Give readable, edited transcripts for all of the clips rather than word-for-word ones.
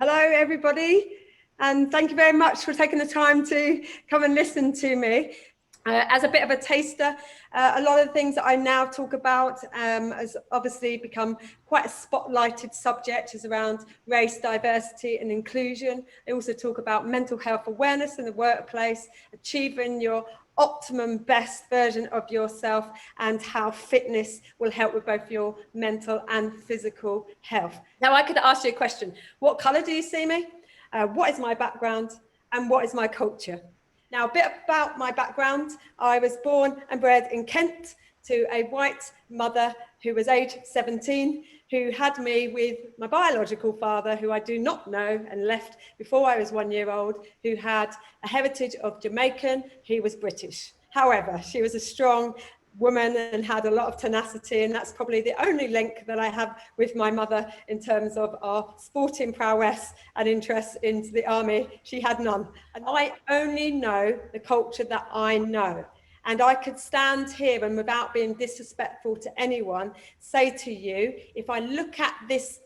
Hello, everybody, and thank you very much for taking the time to come and listen to me. As a bit of a taster, a lot of the things that I now talk about has obviously become quite a spotlighted subject, is around race, diversity and inclusion. I also talk about mental health awareness in the workplace, achieving your optimum best version of yourself, and how fitness will help with both your mental and physical health. Now, I could ask you a question. What colour do you see me? What is my background? And what is my culture? Now, a bit about my background. I was born and bred in Kent to a white mother who was age 17, who had me with my biological father, who I do not know, and left before I was 1 year old, who had a heritage of Jamaican, he was British. However, she was a strong woman and had a lot of tenacity, and that's probably the only link that I have with my mother in terms of our sporting prowess and interest into the army. She had none. And I only know the culture that I know. And I could stand here and, without being disrespectful to anyone, say to you, if I look at this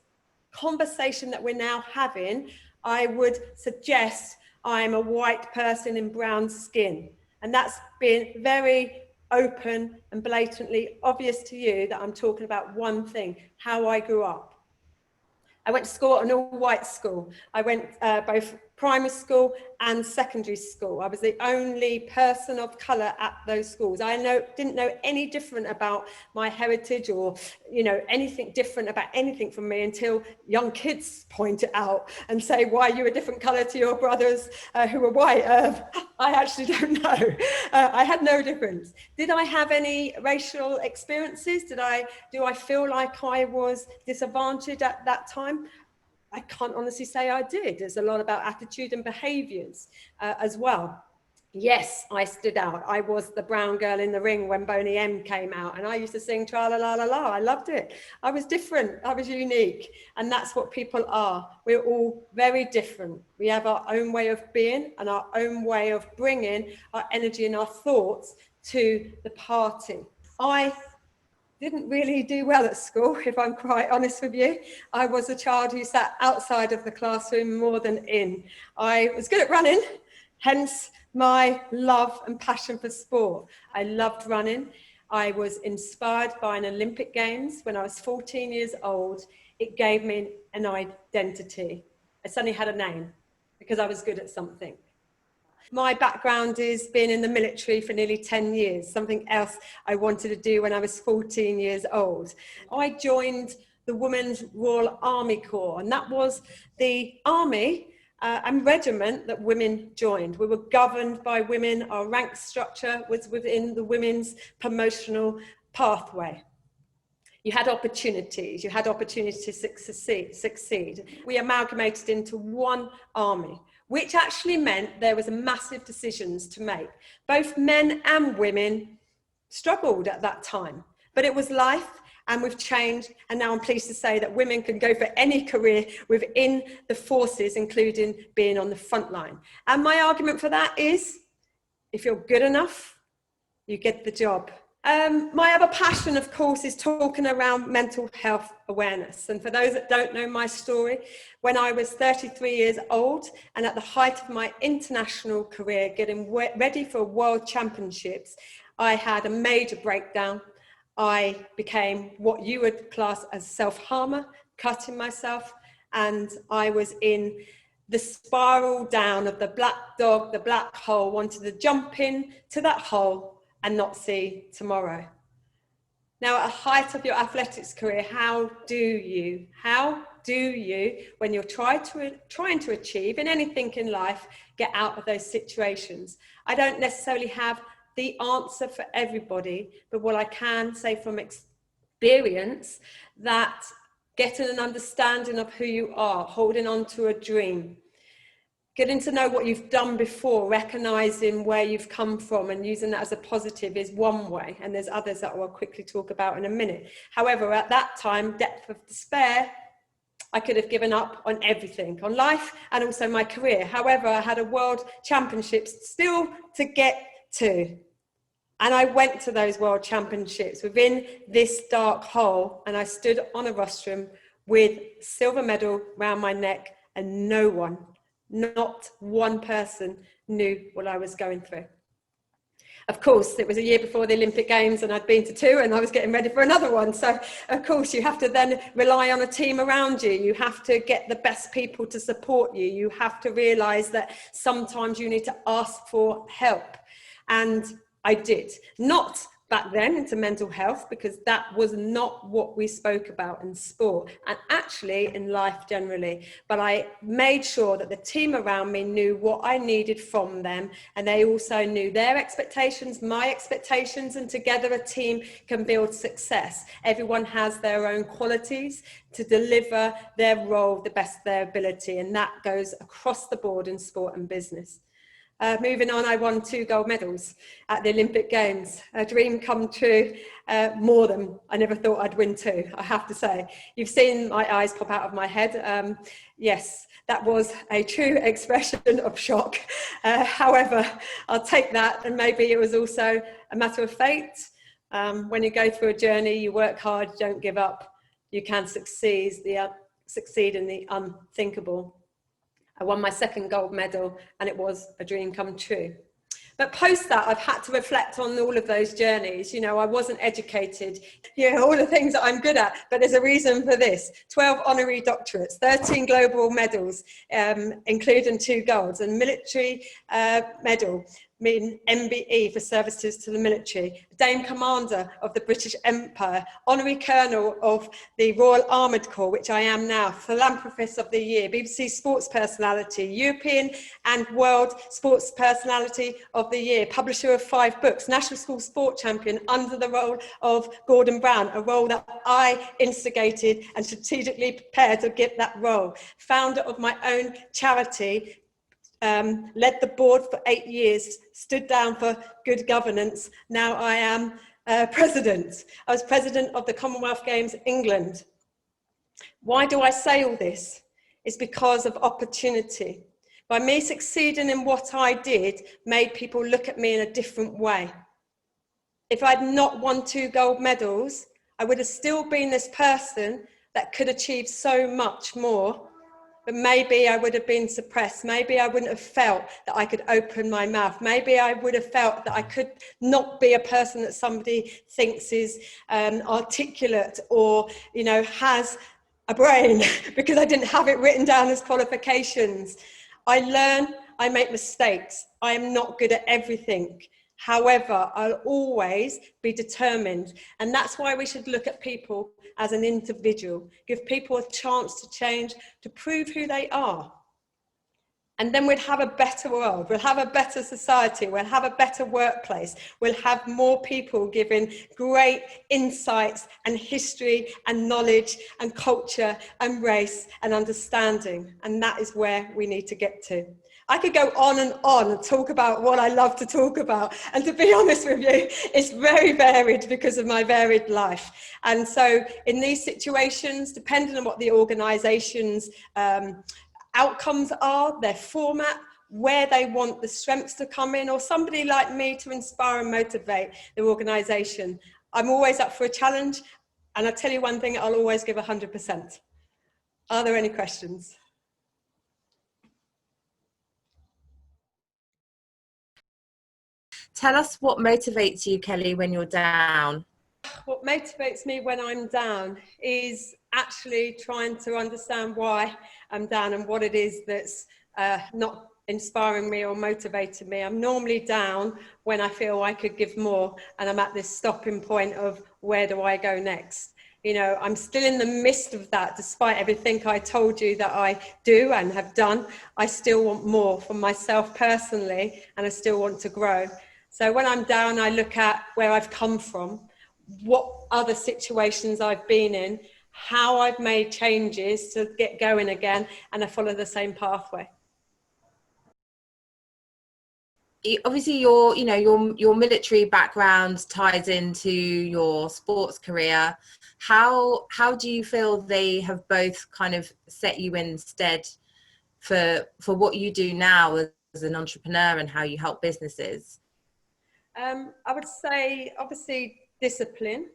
conversation that we're now having, I would suggest I'm a white person in brown skin. And that's been very open and blatantly obvious to you that I'm talking about one thing: how I grew up. I went to school at an all-white school. I went both primary school and secondary school. I was the only person of colour at those schools. I didn't know any different about my heritage, or anything different about anything from me, until young kids point it out and say, why are you a different colour to your brothers who were white? I actually don't know. I had no difference. Did I have any racial experiences? Do I feel like I was disadvantaged at that time? I can't honestly say I did. There's a lot about attitude and behaviours as well. Yes, I stood out. I was the brown girl in the ring when Boney M came out, and I used to sing tra la la la la. I loved it. I was different. I was unique, and that's what people are. We're all very different. We have our own way of being and our own way of bringing our energy and our thoughts to the party. I didn't really do well at school, if I'm quite honest with you. I was a child who sat outside of the classroom more than in. I was good at running, hence my love and passion for sport. I loved running. I was inspired by an Olympic Games when I was 14 years old. It gave me an identity. I suddenly had a name because I was good at something. My background is being in the military for nearly 10 years, something else I wanted to do when I was 14 years old. I joined the Women's Royal Army Corps, and that was the army and regiment that women joined. We were governed by women. Our rank structure was within the women's promotional pathway. You had opportunities. You had opportunities to succeed. We amalgamated into one army, which actually meant there was massive decisions to make. Both men and women struggled at that time, but it was life, and we've changed, and now I'm pleased to say that women can go for any career within the forces, including being on the front line. And my argument for that is, if you're good enough, you get the job. My other passion, of course, is talking around mental health awareness. And for those that don't know my story, when I was 33 years old and at the height of my international career, getting ready for World Championships, I had a major breakdown. I became what you would class as self-harmer, cutting myself, and I was in the spiral down of the black dog, the black hole, wanted to jump in to that hole and not see tomorrow. Now, at the height of your athletics career, how do you, when you're trying to achieve in anything in life, get out of those situations? I don't necessarily have the answer for everybody, but what I can say from experience, that getting an understanding of who you are, holding on to a dream, getting to know what you've done before, recognizing where you've come from and using that as a positive is one way. And there's others that I'll quickly talk about in a minute. However, at that time, depth of despair, I could have given up on everything, on life and also my career. However, I had a world championships still to get to. And I went to those world championships within this dark hole, and I stood on a rostrum with silver medal round my neck and no one, not one person, knew what I was going through. Of course, it was a year before the Olympic Games and I'd been to 2 and I was getting ready for another one. So, of course, you have to then rely on a team around you. You have to get the best people to support you. You have to realise that sometimes you need to ask for help. And I did. Not back then into mental health, because that was not what we spoke about in sport and actually in life generally. But I made sure that the team around me knew what I needed from them, and they also knew their expectations, my expectations, and together a team can build success. Everyone has their own qualities to deliver their role the best of their ability, and that goes across the board in sport and business. Moving on, I won 2 gold medals at the Olympic Games. A dream come true, more than I never thought I'd win 2, I have to say. You've seen my eyes pop out of my head. Yes, that was a true expression of shock. However, I'll take that, and maybe it was also a matter of fate. When you go through a journey, you work hard, you don't give up, you can succeed in the unthinkable. I won my 2nd gold medal and it was a dream come true. But post that, I've had to reflect on all of those journeys. You know, I wasn't educated, all the things that I'm good at, but there's a reason for this. 12 honorary doctorates, 13 global medals, including 2 golds, and military medal, mean MBE for services to the military, Dame Commander of the British Empire, Honorary Colonel of the Royal Armoured Corps, which I am now, Philanthropist of the Year, BBC Sports Personality, European and World Sports Personality of the Year, publisher of 5 books, National School Sport Champion under the role of Gordon Brown, a role that I instigated and strategically prepared to get that role, founder of my own charity, led the board for 8 years, stood down for good governance. Now I am president. I was president of the Commonwealth Games England. Why do I say all this? It's because of opportunity. By me succeeding in what I did, made people look at me in a different way. If I'd not won 2 gold medals, I would have still been this person that could achieve so much more. But maybe I would have been suppressed. Maybe I wouldn't have felt that I could open my mouth. Maybe I would have felt that I could not be a person that somebody thinks is articulate or, has a brain because I didn't have it written down as qualifications. I learn, I make mistakes. I am not good at everything. However, I'll always be determined. And that's why we should look at people as an individual, give people a chance to change, to prove who they are. And then we'd have a better world, we'll have a better society, we'll have a better workplace, we'll have more people giving great insights and history and knowledge and culture and race and understanding. And that is where we need to get to. I could go on and talk about what I love to talk about. And to be honest with you, it's very varied because of my varied life. And so in these situations, depending on what the organisation's outcomes are, their format, where they want the strengths to come in, or somebody like me to inspire and motivate their organisation, I'm always up for a challenge. And I'll tell you one thing, I'll always give 100%. Are there any questions? Tell us what motivates you, Kelly, when you're down. What motivates me when I'm down is actually trying to understand why I'm down and what it is that's not inspiring me or motivating me. I'm normally down when I feel I could give more and I'm at this stopping point of where do I go next? I'm still in the midst of that, despite everything I told you that I do and have done. I still want more from myself personally, and I still want to grow. So when I'm down, I look at where I've come from, what other situations I've been in, how I've made changes to get going again, and I follow the same pathway. Obviously, your military background ties into your sports career. How do you feel they have both kind of set you in stead for what you do now as an entrepreneur and how you help businesses? I would say, obviously, discipline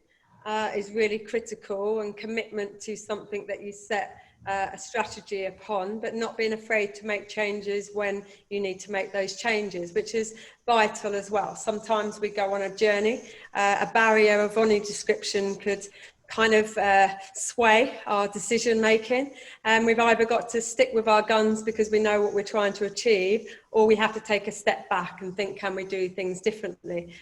is really critical, and commitment to something that you set a strategy upon, but not being afraid to make changes when you need to make those changes, which is vital as well. Sometimes we go on a journey, a barrier of any description could kind of sway our decision making, and we've either got to stick with our guns because we know what we're trying to achieve, or we have to take a step back and think, can we do things differently?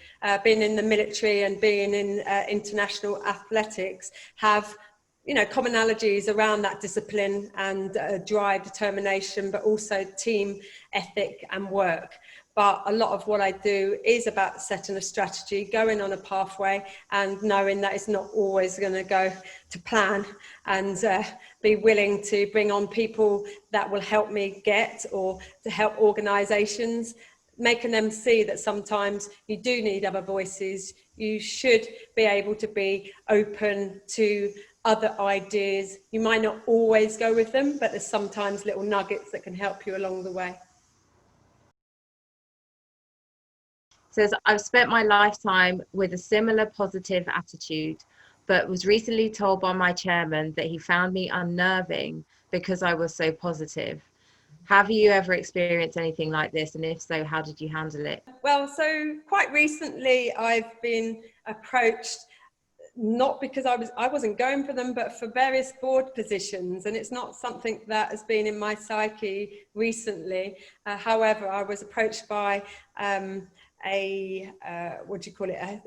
Being in the military and being in international athletics have, you know, commonalities around that discipline and drive, determination, but also team ethic and work. But a lot of what I do is about setting a strategy, going on a pathway, and knowing that it's not always going to go to plan, and be willing to bring on people that will help me get, or to help organisations, making them see that sometimes you do need other voices. You should be able to be open to other ideas. You might not always go with them, but there's sometimes little nuggets that can help you along the way. Says, I've spent my lifetime with a similar positive attitude, but was recently told by my chairman that he found me unnerving because I was so positive. Have you ever experienced anything like this? And if so, how did you handle it? Well, so quite recently I've been approached, not because I wasn't going for them, but for various board positions, and it's not something that has been in my psyche recently. However, I was approached by a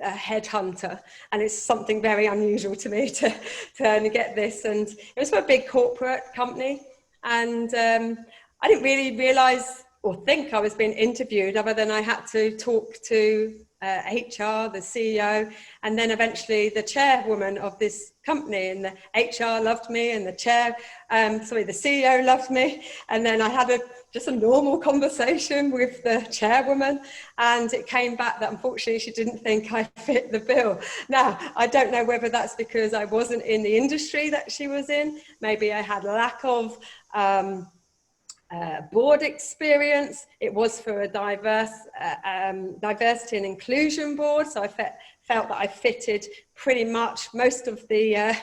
headhunter, and it's something very unusual to me to get this, and it was for a big corporate company, and I didn't really realise or think I was being interviewed, other than I had to talk to HR, the CEO, and then eventually the chairwoman of this company, and the HR loved me, and the CEO loved me, and then I had just a normal conversation with the chairwoman, and it came back that unfortunately she didn't think I fit the bill. Now, I don't know whether that's because I wasn't in the industry that she was in. Maybe I had a lack of board experience. It was for a diversity and inclusion board, so I felt that I fitted pretty much most of the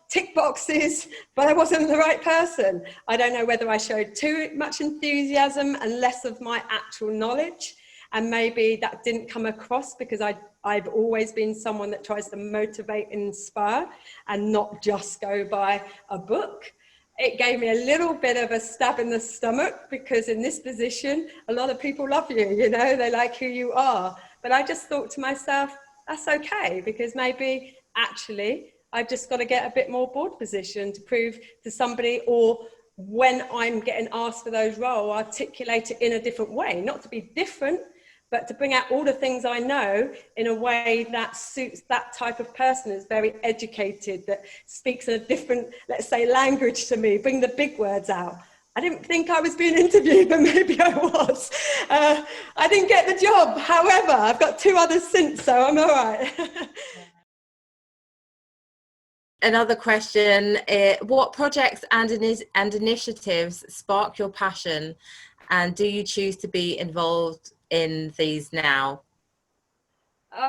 tick boxes, but I wasn't the right person. I don't know whether I showed too much enthusiasm and less of my actual knowledge, and maybe that didn't come across because I've always been someone that tries to motivate and inspire and not just go by a book. It gave me a little bit of a stab in the stomach, because in this position, a lot of people love you, you know, they like who you are. But I just thought to myself, that's okay, because maybe actually I've just got to get a bit more board position to prove to somebody, or when I'm getting asked for those roles, articulate it in a different way, not to be different, but to bring out all the things I know in a way that suits that type of person, is very educated, that speaks a different, let's say, language to me, bring the big words out. I didn't think I was being interviewed, but maybe I was. I didn't get the job. However, I've got 2 others since, so I'm all right. Another question, what projects and initiatives spark your passion, and do you choose to be involved in these now?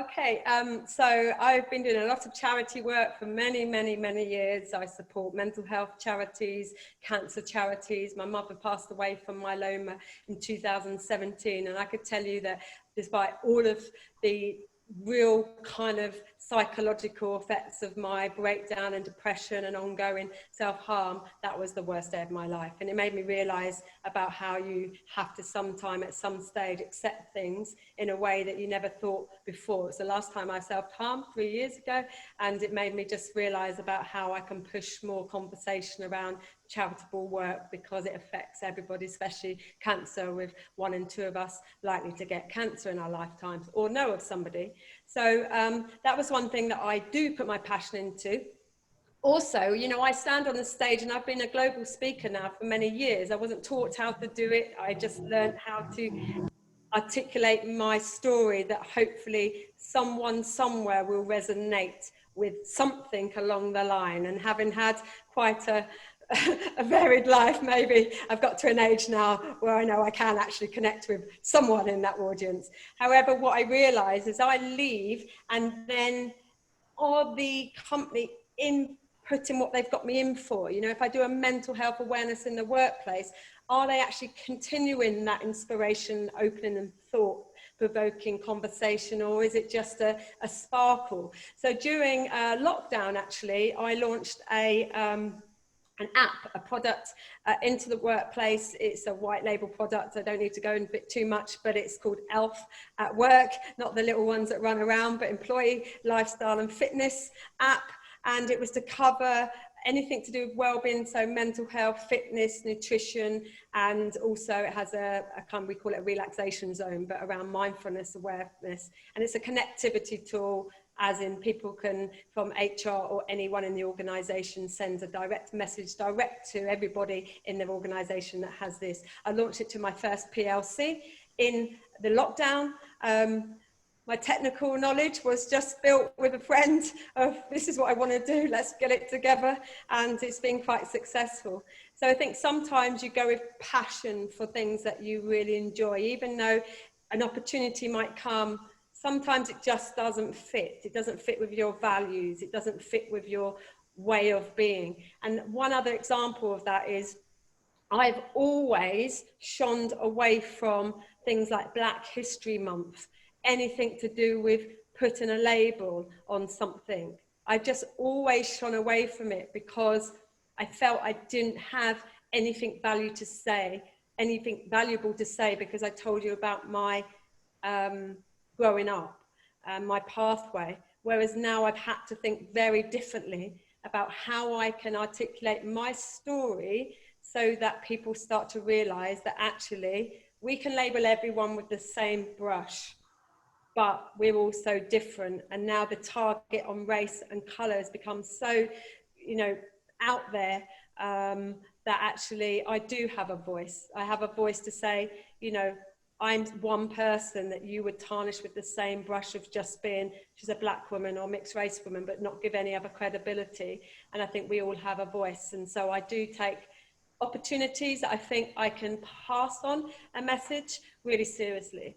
Okay, so I've been doing a lot of charity work for many, many, many years. I support mental health charities, cancer charities. My mother passed away from myeloma in 2017, and I could tell you that despite all of the real kind of psychological effects of my breakdown and depression and ongoing self-harm, that was the worst day of my life. And it made me realize about how you have to sometime at some stage accept things in a way that you never thought before. It's the last time I self-harmed 3 years ago, and it made me just realize about how I can push more conversation around charitable work, because it affects everybody, especially cancer, with 1 in 2 of us likely to get cancer in our lifetimes or know of somebody. So that was one thing that I do put my passion into. Also, you know, I stand on the stage, and I've been a global speaker now for many years. I wasn't taught how to do it. I just learned how to articulate my story that hopefully someone somewhere will resonate with something along the line. And having had quite a varied life, maybe I've got to an age now where I know I can actually connect with someone in that audience. However, what I realise is I leave, and then the company in putting what they've got me in for? You know, if I do a mental health awareness in the workplace, are they actually continuing that inspiration, opening and thought-provoking conversation, or is it just a sparkle? So during lockdown, actually, I launched an app, a product into the workplace. It's a white label product. I don't need to go into it too much, but it's called Elf at Work, not the little ones that run around, but employee lifestyle and fitness app. And it was to cover anything to do with well-being, so mental health, fitness, nutrition, and also it has a kind of, we call it a relaxation zone, but around mindfulness, awareness. And it's a connectivity tool, as in people can, from HR or anyone in the organisation, send a direct message direct to everybody in their organisation that has this. I launched it to my first PLC in the lockdown. My technical knowledge was just built with a friend of, this is what I want to do, let's get it together, and it's been quite successful. So I think sometimes you go with passion for things that you really enjoy, even though an opportunity might come. Sometimes it just doesn't fit. It doesn't fit with your values. It doesn't fit with your way of being. And one other example of that is I've always shunned away from things like Black History Month, anything to do with putting a label on something. I've just always shone away from it because I felt I didn't have anything valuable to say, because I told you about my growing up, my pathway, whereas now I've had to think very differently about how I can articulate my story so that people start to realize that actually we can label everyone with the same brush, but we're also different. And now the target on race and color has become so, you know, out there, that actually I do have a voice. I have a voice to say, you know, I'm one person that you would tarnish with the same brush of just being, she's a Black woman or mixed race woman, but not give any other credibility. And I think we all have a voice. And so I do take opportunities that I think I can pass on a message really seriously.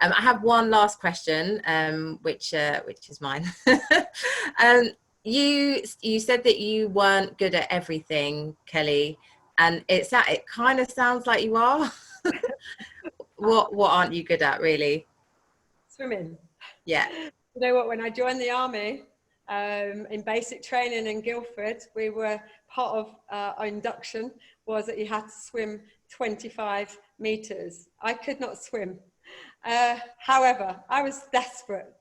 I have one last question, which is mine. You said that you weren't good at everything, Kelly, and it kind of sounds like you are. What aren't you good at, really? Swimming. Yeah. You know what? When I joined the army, in basic training in Guildford, we were part of our induction was that you had to swim 25 meters. I could not swim. However, I was desperate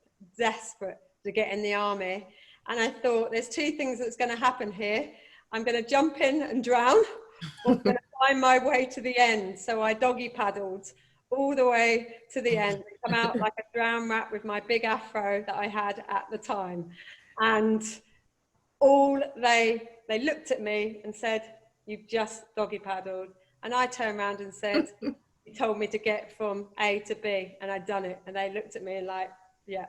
to get in the army. And I thought, there's two things that's going to happen here. I'm going to jump in and drown, or I'm going to find my way to the end. So I doggy paddled all the way to the end, and come out like a drowned rat with my big afro that I had at the time. And they looked at me and said, "You've just doggy paddled." And I turned around and said, "You told me to get from A to B," and I'd done it. And they looked at me like, yeah.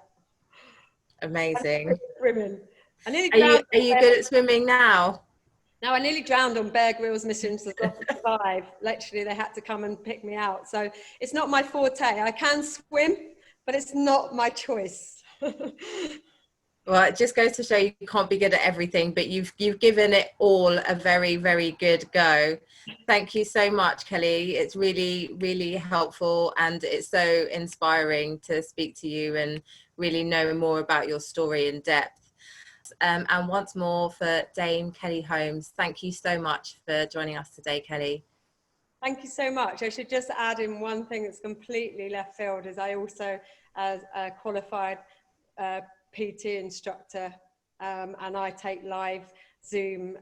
Amazing. Swimming. I nearly drowned. Are you good at swimming now? Now, I nearly drowned on Bear Grylls' Missions to Survive. Literally, they had to come and pick me out. So it's not my forte. I can swim, but it's not my choice. Well, it just goes to show you can't be good at everything, but you've given it all a very, very good go. Thank you so much, Kelly. It's really, really helpful, and it's so inspiring to speak to you and really know more about your story in depth. And once more, for Dame Kelly Holmes, thank you so much for joining us today, Kelly. Thank you so much. I should just add in one thing that's completely left field, is I also, as a qualified PT instructor, and I take live Zoom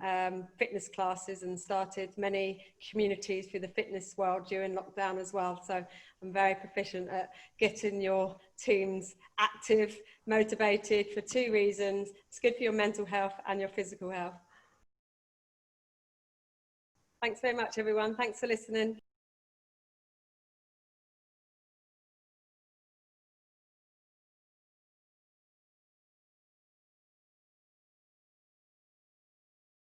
fitness classes, and started many communities through the fitness world during lockdown as well. So I'm very proficient at getting your teams active, motivated, for two reasons. It's good for your mental health and your physical health. Thanks very much, everyone. Thanks for listening.